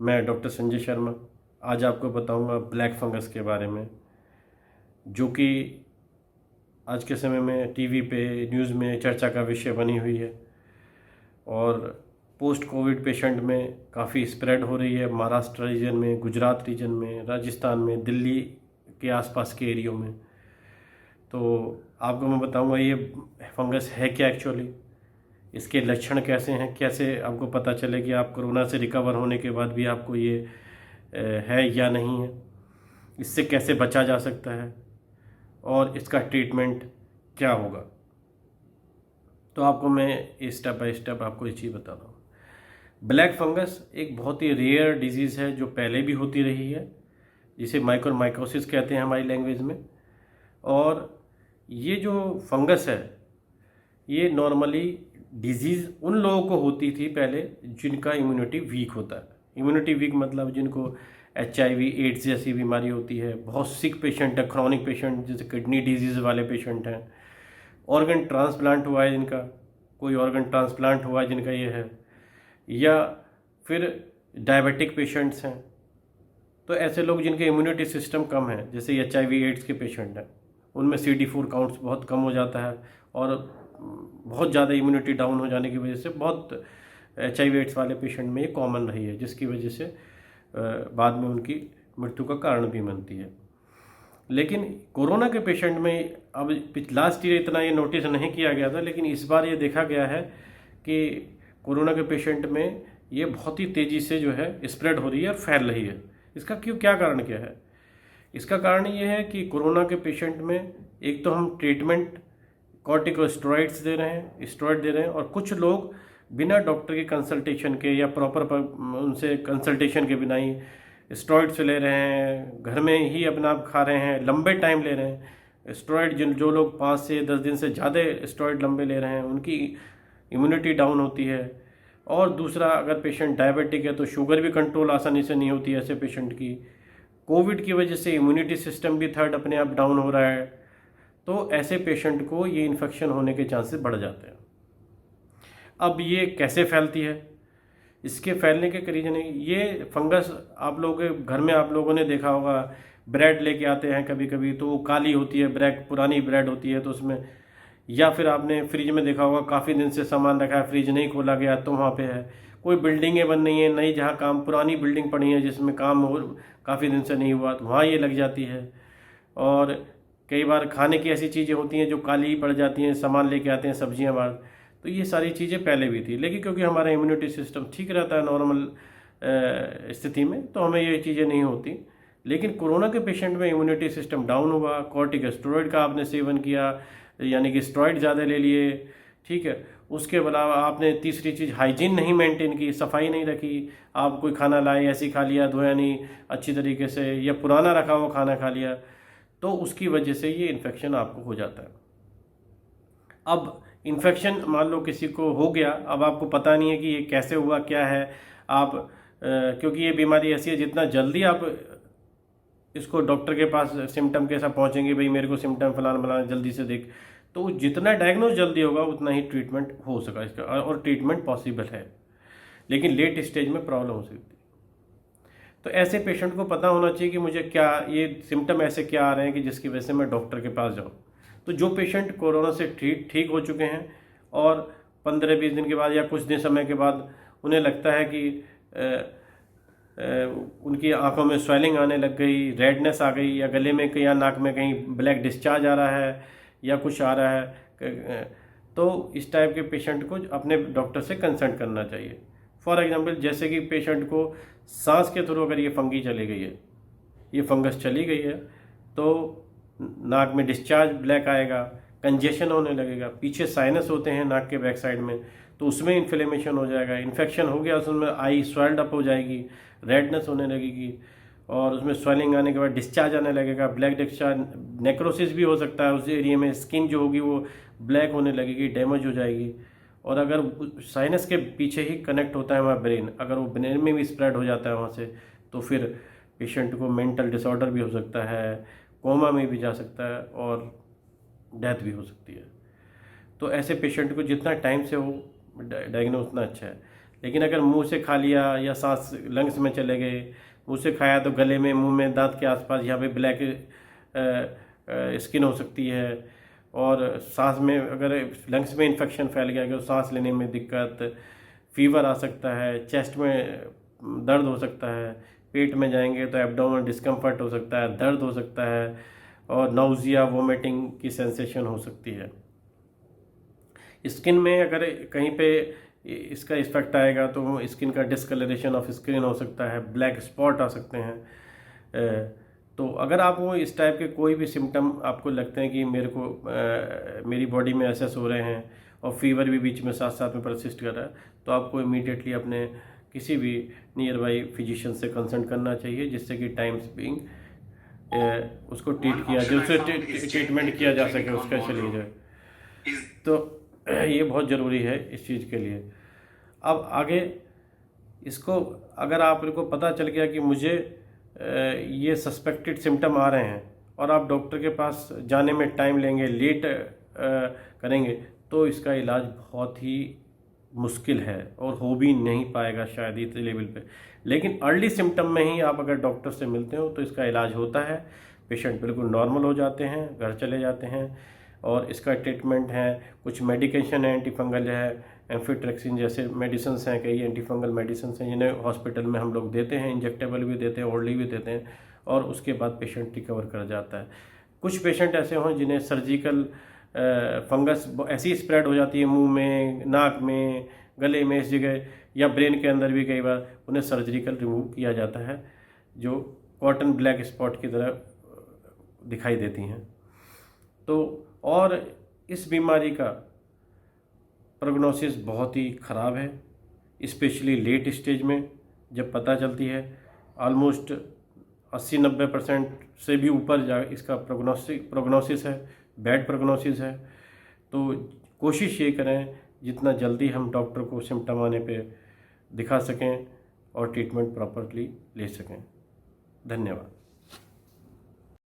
मैं डॉक्टर संजय शर्मा आज आपको बताऊंगा ब्लैक फंगस के बारे में, जो कि आज के समय में टीवी पे न्यूज़ में चर्चा का विषय बनी हुई है और पोस्ट कोविड पेशेंट में काफ़ी स्प्रेड हो रही है। महाराष्ट्र रीजन में, गुजरात रीजन में, राजस्थान में, दिल्ली के आसपास के एरियो में। तो आपको मैं बताऊंगा ये फंगस है क्या एक्चुअली, इसके लक्षण कैसे हैं, कैसे आपको पता चले कि आप कोरोना से रिकवर होने के बाद भी आपको ये है या नहीं है, इससे कैसे बचा जा सकता है और इसका ट्रीटमेंट क्या होगा। तो आपको मैं स्टेप बाय स्टेप आपको ये चीज़ बता रहा हूँ। ब्लैक फंगस एक बहुत ही रेयर डिजीज़ है जो पहले भी होती रही है, जिसे माइकोमाइकोसिस कहते हैं हमारी लैंग्वेज में। और ये जो फंगस है ये नॉर्मली डिजीज़ उन लोगों को होती थी पहले जिनका इम्यूनिटी वीक होता है। इम्यूनिटी वीक मतलब जिनको HIV एड्स जैसी बीमारी होती है, बहुत सिक पेशेंट है, क्रॉनिक पेशेंट जैसे किडनी डिजीज़ वाले पेशेंट हैं, ऑर्गन ट्रांसप्लांट हुआ है जिनका, कोई ऑर्गन ट्रांसप्लांट हुआ है जिनका ये है, या फिर डायबिटिक पेशेंट्स हैं। तो ऐसे लोग जिनके इम्यूनिटी सिस्टम कम है, जैसे HIV एड्स के पेशेंट हैं, उनमें CD4 काउंट्स बहुत कम हो जाता है और बहुत ज़्यादा इम्यूनिटी डाउन हो जाने की वजह से बहुत HIV एड्स वाले पेशेंट में ये कॉमन रही है, जिसकी वजह से बाद में उनकी मृत्यु का कारण भी बनती है। लेकिन कोरोना के पेशेंट में अब लास्ट ईयर इतना ये नोटिस नहीं किया गया था, लेकिन इस बार ये देखा गया है कि कोरोना के पेशेंट में ये बहुत ही तेज़ी से जो है स्प्रेड हो रही है और फैल रही है। इसका क्या कारण क्या है? इसका कारण ये है कि कोरोना के पेशेंट में एक तो हम ट्रीटमेंट कॉर्टिकोस्टेरॉइड्स दे रहे हैं, स्टेरॉइड दे रहे हैं, और कुछ लोग बिना डॉक्टर के कंसल्टेशन के या प्रॉपर उनसे कंसल्टेशन के बिना ही स्टेरॉइड्स ले रहे हैं, घर में ही अपना आप खा रहे हैं, लंबे टाइम ले रहे हैं स्टेरॉइड। जो लोग 5 से 10 दिन से ज़्यादा स्टेरॉइड लंबे ले रहे हैं उनकी इम्यूनिटी डाउन होती है। और दूसरा, अगर पेशेंट डायबिटिक है तो शुगर भी कंट्रोल आसानी से नहीं होती है ऐसे पेशेंट की। कोविड की वजह से इम्यूनिटी सिस्टम भी थर्ड अपने आप डाउन हो रहा है, तो ऐसे पेशेंट को ये इन्फेक्शन होने के चांसेस बढ़ जाते हैं। अब ये कैसे फैलती है, इसके फैलने के रीजन ये फंगस, आप लोगों के घर में आप लोगों ने देखा होगा, ब्रेड लेके आते हैं कभी कभी तो वो काली होती है, ब्रेड पुरानी ब्रेड होती है तो उसमें, या फिर आपने फ्रिज में देखा होगा काफ़ी दिन से सामान रखा है, फ्रिज नहीं खोला गया तो वहाँ पे है। कोई बिल्डिंगें बन रही हैं नई, जहाँ काम, पुरानी बिल्डिंग पड़ी है जिसमें काम काफ़ी दिन से नहीं हुआ तो वहाँ ये लग जाती है। और कई बार खाने की ऐसी चीज़ें होती हैं जो काली पड़ जाती हैं, सामान लेके आते हैं सब्जियाँ बाहर, तो ये सारी चीज़ें पहले भी थी। लेकिन क्योंकि हमारा इम्यूनिटी सिस्टम ठीक रहता है नॉर्मल स्थिति में, तो हमें ये चीज़ें नहीं होती। लेकिन कोरोना के पेशेंट में इम्यूनिटी सिस्टम डाउन हुआ, कॉर्टिकोस्टेरॉइड का आपने सेवन किया, यानी कि स्टेरॉइड ज़्यादा ले लिए, ठीक है। उसके अलावा आपने तीसरी चीज़ हाइजीन नहीं मेंटेन की, सफाई नहीं रखी, आप कोई खाना लाए ऐसे ही खा लिया, धोया नहीं अच्छी तरीके से, या पुराना रखा हुआ खाना खा लिया, तो उसकी वजह से ये इन्फेक्शन आपको हो जाता है। अब इन्फेक्शन मान लो किसी को हो गया, अब आपको पता नहीं है कि ये कैसे हुआ, क्या है। आप क्योंकि ये बीमारी ऐसी है, जितना जल्दी आप इसको डॉक्टर के पास सिम्टम के साथ पहुंचेंगे, भाई मेरे को सिम्टम फलाना फलाना जल्दी से देख, तो जितना डायग्नोज जल्दी होगा उतना ही ट्रीटमेंट हो सका इसका, और ट्रीटमेंट पॉसिबल है। लेकिन लेट स्टेज में प्रॉब्लम हो सकती है। तो ऐसे पेशेंट को पता होना चाहिए कि मुझे क्या, ये सिम्टम ऐसे क्या आ रहे हैं कि जिसकी वजह से मैं डॉक्टर के पास जाऊँ। तो जो पेशेंट कोरोना से ठीक हो चुके हैं और 15-20 दिन के बाद या कुछ दिन समय के बाद उन्हें लगता है कि उनकी आंखों में स्वेलिंग आने लग गई, रेडनेस आ गई, या गले में या नाक में कहीं ब्लैक डिस्चार्ज आ रहा है या कुछ आ रहा है, तो इस टाइप के पेशेंट को अपने डॉक्टर से कंसल्ट करना चाहिए। फॉर एग्जांपल, जैसे कि पेशेंट को सांस के थ्रू अगर ये फंगी चली गई है, ये फंगस चली गई है, तो नाक में डिस्चार्ज ब्लैक आएगा, कंजेशन होने लगेगा, पीछे साइनस होते हैं नाक के बैक साइड में, तो उसमें इन्फ्लेमेशन हो जाएगा, इन्फेक्शन हो गया उसमें आई स्वेल्ड अप हो जाएगी, रेडनेस होने लगेगी, और उसमें स्वेलिंग आने के बाद डिस्चार्ज आने लगेगा, ब्लैक डिस्चार्ज, नेक्रोसिस भी हो सकता है उस एरिया में, स्किन जो होगी वो ब्लैक होने लगेगी, डैमेज हो जाएगी। और अगर साइनस के पीछे ही कनेक्ट होता है हमारा ब्रेन, अगर वो ब्रेन में भी स्प्रेड हो जाता है वहाँ से, तो फिर पेशेंट को मेंटल डिसऑर्डर भी हो सकता है, कोमा में भी जा सकता है और डेथ भी हो सकती है। तो ऐसे पेशेंट को जितना टाइम से हो डायग्नोज उतना अच्छा है। लेकिन अगर मुंह से खा लिया या सांस लंग्स में चले गए, मुंह से खाया तो गले में, मुंह में, दांत के आसपास यहाँ पे ब्लैक स्किन हो सकती है, और सांस में अगर लंग्स में इन्फेक्शन फैल गया तो सांस लेने में दिक्कत, फीवर आ सकता है, चेस्ट में दर्द हो सकता है, पेट में जाएंगे तो एब्डोमेनल डिस्कम्फर्ट हो सकता है, दर्द हो सकता है, और नाउजिया, वोमिटिंग की सेंसेशन हो सकती है। स्किन में अगर कहीं पे इसका इफेक्ट आएगा तो स्किन का डिस्कलरेशन ऑफ स्किन हो सकता है, ब्लैक स्पॉट आ सकते हैं। तो अगर आपको इस टाइप के कोई भी सिम्टम आपको लगते हैं कि मेरे को मेरी बॉडी में एसेस हो रहे हैं और फीवर भी बीच में साथ साथ में परसिस्ट कर रहा है, तो आपको इमीडिएटली अपने किसी भी नियर बाई फिजिशियन से कंसल्ट करना चाहिए, जिससे कि टाइम्स बीइंग उसको ट्रीट किया जाए, उससे ट्रीटमेंट किया जा सके, उसका चली जाए। तो ये बहुत ज़रूरी है इस चीज़ के लिए। अब आगे इसको अगर आपको पता चल गया कि मुझे ये सस्पेक्टेड सिम्टम आ रहे हैं और आप डॉक्टर के पास जाने में टाइम लेंगे, लेट करेंगे, तो इसका इलाज बहुत ही मुश्किल है और हो भी नहीं पाएगा शायद इस लेवल पे। लेकिन अर्ली सिम्टम में ही आप अगर डॉक्टर से मिलते हो तो इसका इलाज होता है, पेशेंट बिल्कुल नॉर्मल हो जाते हैं, घर चले जाते हैं। और इसका ट्रीटमेंट है, कुछ मेडिकेशन है, एंटीफंगल है, एम्फीट्रेक्सिन जैसे मेडिसिन हैं, कई एंटीफंगल मेडिसिन हैं जिन्हें हॉस्पिटल में हम लोग देते हैं, इंजेक्टेबल भी देते हैं, ओरली भी देते हैं, और उसके बाद पेशेंट रिकवर कर जाता है। कुछ पेशेंट ऐसे हों जिन्हें सर्जिकल फंगस ऐसी स्प्रेड हो जाती है मुंह में, नाक में, गले में, इस जगह या ब्रेन के अंदर भी कई बार उन्हें सर्जिकल रिमूव किया जाता है, जो कॉटन ब्लैक स्पॉट की तरह दिखाई देती हैं। तो और इस बीमारी का प्रोग्नोसिस बहुत ही ख़राब है, स्पेशली लेट स्टेज में जब पता चलती है। ऑलमोस्ट 80-90% से भी ऊपर इसका प्रोग्नोसिस है, बैड प्रोग्नोसिस है। तो कोशिश ये करें जितना जल्दी हम डॉक्टर को सिम्टम आने पे दिखा सकें और ट्रीटमेंट प्रॉपरली ले सकें। धन्यवाद।